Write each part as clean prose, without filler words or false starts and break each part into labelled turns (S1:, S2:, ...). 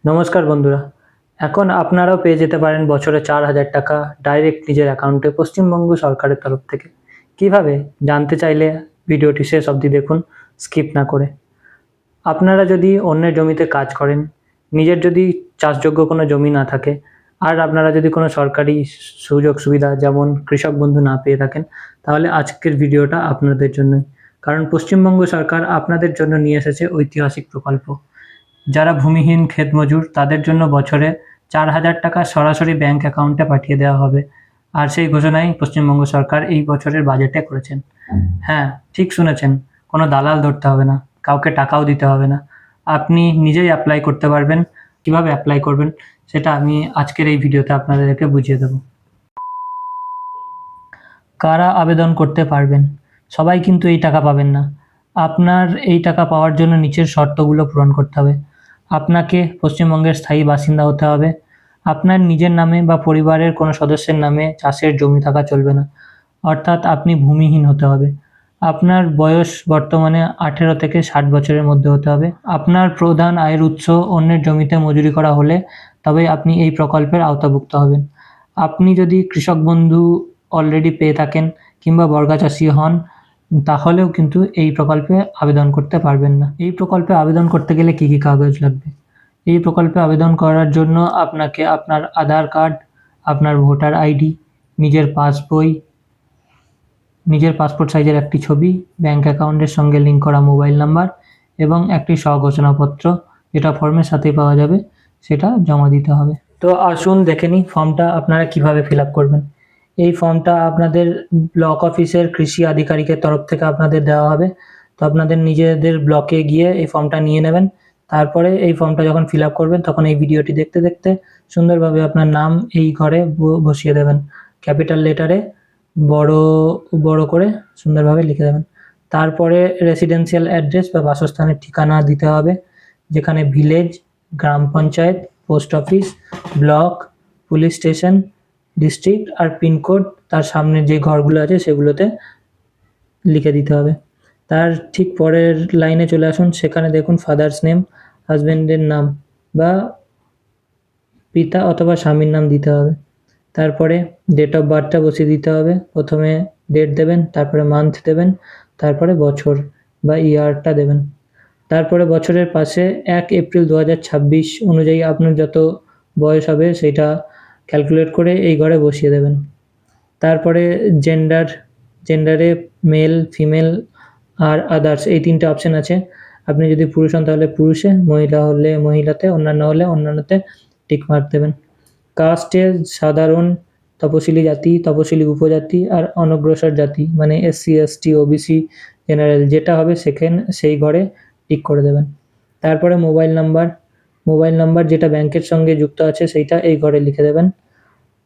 S1: নমস্কার বন্ধুরা। এখন আপনারাও পেয়ে যেতে পারেন বছরে ৪,০০০ টাকা ডাইরেক্ট নিজের অ্যাকাউন্টে পশ্চিমবঙ্গ সরকারের তরফ থেকে। কিভাবে? জানতে চাইলে ভিডিওটি শেষ অবধি দেখুন, স্কিপ না করে। আপনারা যদি অন্যের জমিতে কাজ করেন, নিজের যদি চাষযোগ্য কোনো জমি না থাকে, আর আপনারা যদি কোনো সরকারি সুযোগ সুবিধা যেমন কৃষক বন্ধু না পেয়ে থাকেন, তাহলে আজকের ভিডিওটা আপনাদের জন্যই। কারণ পশ্চিমবঙ্গ সরকার আপনাদের জন্য নিয়ে এসেছে ঐতিহাসিক প্রকল্প। যারা ভূমিহীন ক্ষেতমজুর তাদের জন্য বছরে ৪,০০০ টাকা সরাসরি ব্যাংক অ্যাকাউন্টে পাঠিয়ে দেওয়া হবে। আর সেই ঘোষণাই পশ্চিমবঙ্গ সরকার এই বছরের বাজেটে করেছেন। হ্যাঁ, ঠিক শুনেছেন, কোনো দালাল ধরতে হবে না, কাউকে টাকাও দিতে হবে না। আপনি নিজেই অ্যাপ্লাই করতে পারবেন। কিভাবে অ্যাপ্লাই করবেন সেটা আমি আজকের এই ভিডিওতে আপনাদেরকে বুঝিয়ে দেব। কারা আবেদন করতে পারবেন? সবাই কিন্তু এই টাকা পাবেন না। আপনার এই টাকা পাওয়ার জন্য নিচের শর্তগুলো পূরণ করতে হবে। আপনাকে পশ্চিমবঙ্গের স্থায়ী বাসিন্দা হতে হবে। আপনার নিজের নামে বা পরিবারের কোনো সদস্যের নামে চাষের জমি থাকা চলবে না, অর্থাৎ আপনি ভূমিহীন হতে হবে। আপনার বয়স বর্তমানে 18 থেকে 60 বছরের মধ্যে হতে হবে। আপনার প্রধান আয়ের উৎস অন্যের জমিতে মজুরি করা হলে তবেই আপনি এই প্রকল্পের আওতাভুক্ত হবেন। আপনি যদি কৃষক বন্ধু অলরেডি পেয়ে থাকেন কিংবা বর্গা চাষি হন, তাহলেও কিন্তু এই প্রকল্পে আবেদন করতে পারবেন না। এই প্রকল্পে আবেদন করতে গেলে কী কী কাগজ লাগবে? এই প্রকল্পে আবেদন করার জন্য আপনাকে আপনার আধার কার্ড, আপনার ভোটার আইডি, নিজের পাসবই, নিজের পাসপোর্ট সাইজের একটি ছবি, ব্যাংক অ্যাকাউন্টের সঙ্গে লিঙ্ক করা মোবাইল নাম্বার এবং একটি স্বঘোষণাপত্র, যেটা ফর্মের সাথেই পাওয়া যাবে, সেটা জমা দিতে হবে। তো আসুন দেখে নিই ফর্মটা আপনারা কিভাবে ফিল আপ করবেন। এই ফর্মটা আপনাদের ব্লক অফিসের কৃষি আধিকারিকের তরফ থেকে আপনাদের দেওয়া হবে। তো আপনাদের নিজেদের ব্লকে গিয়ে এই ফর্মটা নিয়ে নেবেন। তারপরে এই ফর্মটা যখন ফিল আপ করবেন তখন এই ভিডিওটি দেখতে দেখতে সুন্দরভাবে আপনার নাম এই ঘরে বসিয়ে দেবেন। ক্যাপিটাল লেটারে বড় বড় করে সুন্দরভাবে লিখে দেবেন। তারপরে রেসিডেন্সিয়াল অ্যাড্রেস বা বাসস্থানের ঠিকানা দিতে হবে, যেখানে ভিলেজ, গ্রাম panchayat, post office, block, police station, district আর পিনকোড তার সামনে যে ঘরগুলো আছে সেগুলোতে লিখে দিতে হবে। তার ঠিক পরের লাইনে চলে আসুন, সেখানে দেখুন ফাদার্স নেম, হাজব্যান্ডের নাম বা পিতা অথবা স্বামীর নাম দিতে হবে। তারপরে ডেট অফ বার্থটা বসিয়ে দিতে হবে। প্রথমে ডেট দেবেন, তারপরে মান্থ দেবেন, তারপরে বছর বা ইয়ারটা দেবেন। তারপরে বছরের পাশে 1 এপ্রিল 2026 অনুযায়ী আপনার যত বয়স হবে সেটা ক্যালকুলেট করে এই ঘরে বসিয়ে দেবেন। তারপরে জেন্ডারে মেল, ফিমেল আর আদার্স এই 3টে অপশান আছে। আপনি যদি পুরুষ হন তাহলে পুরুষে, মহিলা হলে মহিলাতে, অন্যান্য হলে অন্যান্যতে টিক মার্ক দেবেন। কাস্টে সাধারণ, তপশিলি জাতি, তপশিলি উপজাতি আর অনগ্রসর জাতি মানে SC, ST, OBC, জেনারেল যেটা হবে সেই ঘরে টিক করে দেবেন। তারপরে মোবাইল নাম্বার যেটা ব্যাংকের সঙ্গে যুক্ত আছে সেইটা এই ঘরে লিখে দেবেন।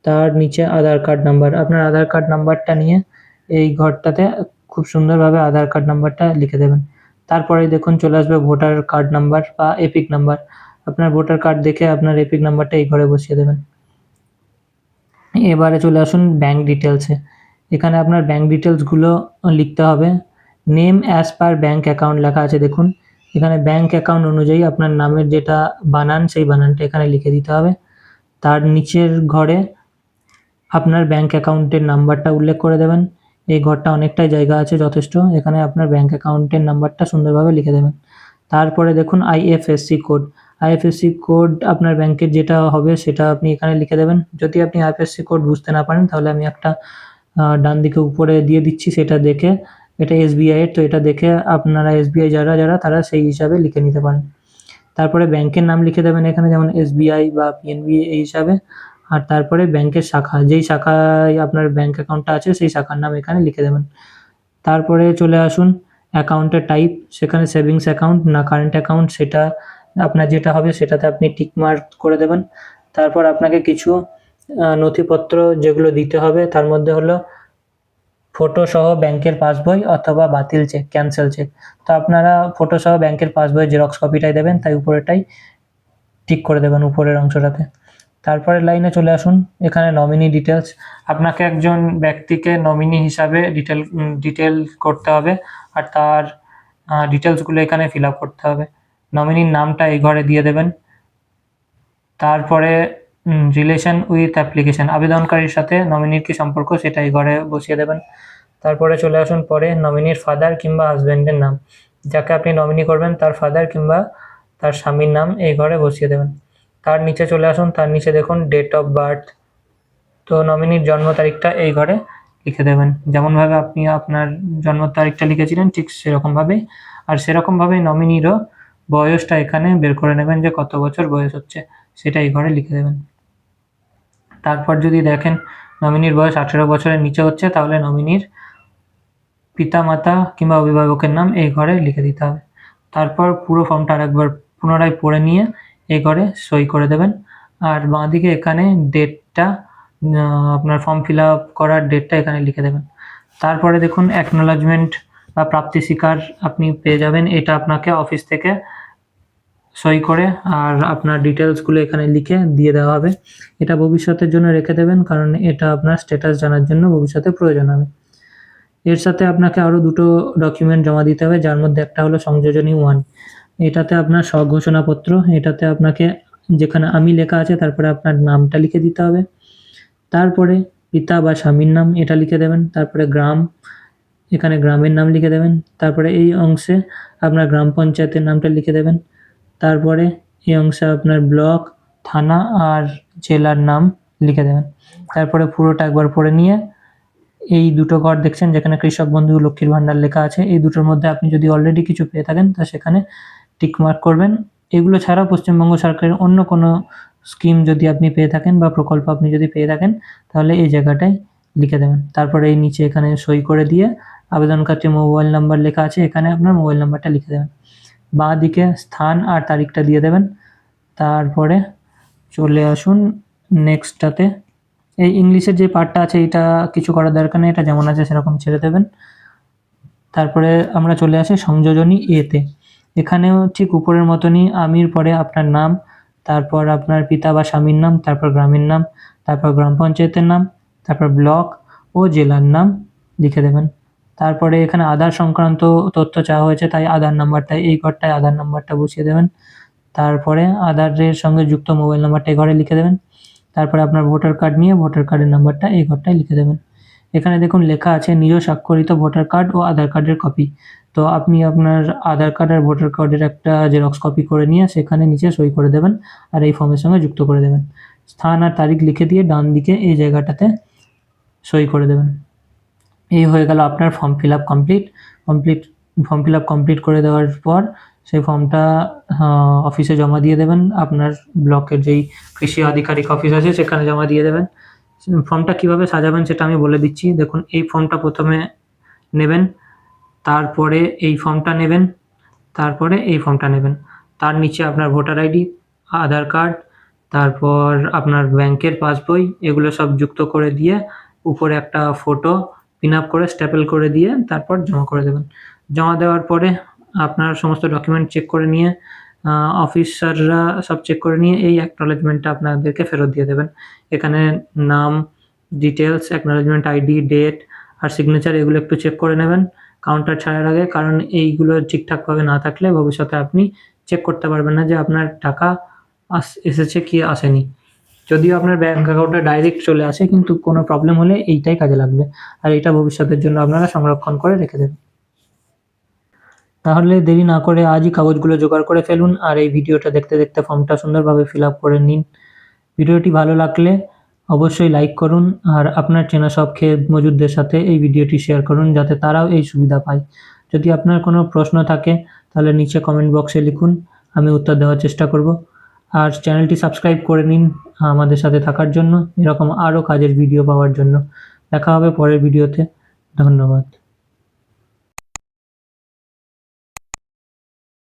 S1: তার নিচে আধার কার্ড নাম্বার, আপনার আধার কার্ড নাম্বারটা নিয়ে এই ঘরটাতে খুব সুন্দরভাবে আধার কার্ড নাম্বারটা লিখে দেবেন। তারপরে দেখুন চলে আসবে ভোটার কার্ড নাম্বার বা এপিক নাম্বার। আপনার ভোটার কার্ড দেখে আপনার এপিক নাম্বারটা এই ঘরে বসিয়ে দেবেন। এবারে চলে আসুন ব্যাংক ডিটেলসে। এখানে আপনার ব্যাংক ডিটেলসগুলো লিখতে হবে। Name as per bank account লেখা আছে দেখুন। এখানে ব্যাংক অ্যাকাউন্ট অনুযায়ী আপনার নামের যেটা বানান সেই বানানটা এখানে লিখে দিতে হবে। তার নিচের ঘরে আপনার ব্যাংক অ্যাকাউন্টের নাম্বারটা উল্লেখ করে দেবেন। এই ঘরটা অনেকটাই জায়গা আছে যথেষ্ট, এখানে আপনার ব্যাংক অ্যাকাউন্টের নাম্বারটা সুন্দরভাবে লিখে দেবেন। তারপরে দেখুন IFSC কোড। IFSC কোড আপনার ব্যাংকের যেটা হবে সেটা আপনি এখানে লিখে দেবেন। যদি আপনি IFSC কোড বুঝতে না পারেন তাহলে আমি একটা ডান দিকে উপরে দিয়ে দিচ্ছি, সেটা দেখে, এটা SBI এর, তো এটা দেখে আপনারা SBI যারা তারা সেই হিসাবে লিখে নিতে পারেন। তারপরে ব্যাংকের নাম লিখে দেবেন এখানে, যেমন SBI বা PNB এই হিসাবে। আর তারপরে ব্যাংকের শাখা, যেই শাখায় আপনার ব্যাংক অ্যাকাউন্টটা আছে সেই শাখার নাম এখানে লিখে দেবেন। তারপরে চলে আসুন অ্যাকাউন্টের টাইপ, সেখানে সেভিংস অ্যাকাউন্ট না কারেন্ট অ্যাকাউন্ট সেটা আপনার যেটা হবে সেটাতে আপনি টিক মার্ক করে দেবেন। তারপর আপনাকে কিছু নথিপত্র যেগুলো দিতে হবে তার মধ্যে হলো ফটো সহ ব্যাংকের পাসবই অথবা বাতিল চেক, ক্যান্সেল চেক। তো আপনারা ফটো সহ ব্যাংকের পাসবই জেরক্স কপিটাই দেবেন, তাই উপরেটাই টিক করে দেবেন উপরের অংশটাতে। তারপরের লাইনে চলে আসুন, এখানে নমিনি ডিটেলস। আপনাকে একজন ব্যক্তিকে নমিনি হিসাবে ডিটেল করতে হবে আর তার ডিটেলসগুলো এখানে ফিল আপ করতে হবে। নমিনির নামটা এই ঘরে দিয়ে দেবেন। তারপরে রিলেশন উইথ অ্যাপ্লিকেশন, আবেদনকারীর সাথে নমিনির কী সম্পর্ক সেটা এই ঘরে বসিয়ে দেবেন। তারপরে চলে আসুন পরে নমিনির ফাদার কিংবা হাজব্যান্ডের নাম, যাকে আপনি নমিনি করবেন তার ফাদার কিংবা তার স্বামীর নাম এই ঘরে বসিয়ে দেবেন। তার নিচে চলে আসুন, তার নিচে দেখুন ডেট অফ বার্থ, তো নমিনির জন্ম তারিখটা এই ঘরে লিখে দেবেন। যেমনভাবে আপনি আপনার জন্ম তারিখটা লিখেছিলেন ঠিক সেরকমভাবেই, আর সেরকমভাবেই নমিনিরও বয়সটা এখানে বের করে নেবেন যে কত বছর বয়স হচ্ছে, সেটা এই ঘরে লিখে দেবেন। তারপর যদি দেখেন নমিনির বয়স 18 বছরের নিচে হচ্ছে, তাহলে নমিনির পিতামাতা কিংবা অভিভাবকের নাম এই ঘরে লিখে দিতে হবে। তারপর পুরো ফর্মটা আরেকবার পুনরায় পড়ে নিয়ে এই ঘরে সই করে দেবেন। আর বাঁদিকে এখানে ডেটটা, আপনার ফর্ম ফিল আপ করার ডেটটা এখানে লিখে দেবেন। তারপরে দেখুন অ্যাকনোলেজমেন্ট বা প্রাপ্তি স্বীকার আপনি পেয়ে যাবেন, এটা আপনাকে অফিস থেকে সই করে আর আপনার ডিটেলসগুলো এখানে লিখে দিয়ে দেওয়া হবে। এটা ভবিষ্যতের জন্য রেখে দেবেন, কারণ এটা আপনার স্ট্যাটাস জানার জন্য ভবিষ্যতে প্রয়োজন হবে। এর সাথে আপনাকে আরও দুটো ডকুমেন্ট জমা দিতে হবে, যার মধ্যে একটা হলো সংযোজনী 1। এটাতে আপনার স্বঘোষণাপত্র, এটাতে আপনাকে যেখানে আমি লেখা আছে তারপরে আপনার নামটা লিখে দিতে হবে। তারপরে পিতা বা স্বামীর নাম এটা লিখে দেবেন। তারপরে গ্রাম, এখানে গ্রামের নাম লিখে দেবেন। তারপরে এই অংশে আপনার গ্রাম পঞ্চায়েতের নামটা লিখে দেবেন। তারপরে এই অংশে আপনার ব্লক, থানা আর জেলার নাম লিখে দেবেন। তারপরে পুরোটা একবার পড়ে নিয়ে এই দুটো ঘর দেখছেন যেখানে কৃষক বন্ধু, লক্ষ্মীর ভাণ্ডার লেখা আছে, এই দুটোর মধ্যে আপনি যদি অলরেডি কিছু পেয়ে থাকেন তা সেখানে টিকমার্ক করবেন। এগুলো ছাড়াও পশ্চিমবঙ্গ সরকারের অন্য কোনো স্কিম যদি আপনি পেয়ে থাকেন বা প্রকল্প আপনি যদি পেয়ে থাকেন তাহলে এই জায়গাটায় লিখে দেবেন। তারপরে এই নিচে এখানে সই করে দিয়ে আবেদনকারীর মোবাইল নাম্বার লেখা আছে, এখানে আপনার মোবাইল নাম্বারটা লিখে দেবেন। বাঁ দিকে স্থান আর তারিখটা দিয়ে দেবেন। তারপরে চলে আসুন নেক্সটটাতে। এই ইংলিশের যে পার্টটা আছে এটা কিছু করার দরকার নেই, এটা যেমন আছে সেরকম ছেড়ে দেবেন। তারপরে আমরা চলে আসি সংযোজনী এতে। এখানেও ঠিক উপরের মতনই আমির পরে আপনার নাম, তারপর আপনার পিতা বা স্বামীর নাম, তারপর গ্রামের নাম, তারপর গ্রাম পঞ্চায়েতের নাম, তারপর ব্লক ও জেলার নাম লিখে দেবেন। তারপরে এখানে আধার সংক্রান্ত তথ্য চাওয়া হয়েছে, তাই আধার নাম্বারটা এই ঘরটায় আধার নাম্বারটা বসিয়ে দেবেন। তারপরে আধারের সঙ্গে যুক্ত মোবাইল নাম্বারটা এই ঘরে লিখে দেবেন। তারপরে আপনার ভোটার কার্ড নিয়ে ভোটার কার্ডের নাম্বারটা এই ঘরটায় লিখে দেবেন। এখানে দেখুন লেখা আছে নিজ স্বাক্ষরিত ভোটার কার্ড ও আধার কার্ডের কপি, তো আপনি আপনার আধার কার্ড আর ভোটার কার্ডের একটা জেরক্স কপি করে নিয়ে সেখানে নিচে সই করে দেবেন আর এই ফর্মের সঙ্গে যুক্ত করে দেবেন। স্থান আর তারিখ লিখে দিয়ে ডান দিকে এই জায়গাটাতে সই করে দেবেন। এই হয়ে গেল আপনার ফর্ম ফিল আপ কমপ্লিট করে দেওয়ার পর সেই ফর্মটা অফিসে জমা দিয়ে দেবেন। আপনার ব্লকের যেই কৃষি আধিকারিক অফিস আছে সেখানে জমা দিয়ে দেবেন। ফর্মটা কীভাবে সাজাবেন সেটা আমি বলে দিচ্ছি। দেখুন এই ফর্মটা প্রথমে নেবেন, তারপরে এই ফর্মটা নেবেন, তারপরে এই ফর্মটা নেবেন। তার নিচে আপনার ভোটার আইডি, আধার কার্ড, তারপর আপনার ব্যাংকের পাসবই, এগুলো সব যুক্ত করে দিয়ে উপরে একটা ফটো পিন আপ করে স্ট্যাপল করে দিয়ে তারপর জমা করে দেবেন। জমা দেওয়ার পরে আপনার সমস্ত ডকুমেন্ট চেক করে নিয়ে অফিসাররা সব চেক করে নিয়ে এই অ্যাকনোলেজমেন্টটা আপনাদেরকে ফেরত দিয়ে দেবেন। এখানে নাম, ডিটেলস, অ্যাকনোলেজমেন্ট আইডি, ডেট আর সিগনেচার এগুলো একটু চেক করে নেবেন কাউন্টার ছাড়ার আগে, কারণ এইগুলো ঠিকঠাকভাবে না থাকলে ভবিষ্যতে আপনি চেক করতে পারবেন না যে আপনার টাকা এসেছে কি আসেনি। যদিও আপনার ব্যাঙ্ক অ্যাকাউন্টে ডাইরেক্ট চলে আসে, কিন্তু কোনো প্রবলেম হলে এইটাই কাজে লাগবে, আর এটা ভবিষ্যতের জন্য আপনারা সংরক্ষণ করে রেখে দেবেন। তাহলে দেরি না করে আজই কাগজগুলো জোগাড় করে ফেলুন আর এই ভিডিওটা দেখতে দেখতে ফর্মটা সুন্দরভাবে ফিল আপ করে নিন। ভিডিওটি ভালো লাগলে অবশ্যই লাইক করুন আর আপনার চেনা সব ক্ষেত মজুরদের সাথে এই ভিডিওটি শেয়ার করুন যাতে তারাও এই সুবিধা পায়। যদি আপনার কোনো প্রশ্ন থাকে তাহলে নিচে কমেন্ট বক্সে লিখুন, আমি উত্তর দেওয়ার চেষ্টা করব। আর চ্যানেলটি সাবস্ক্রাইব করে নিন আমাদের সাথে থাকার জন্য, এরকম আরও কাজের ভিডিও পাওয়ার জন্য। দেখা হবে পরের ভিডিওতে। ধন্যবাদ।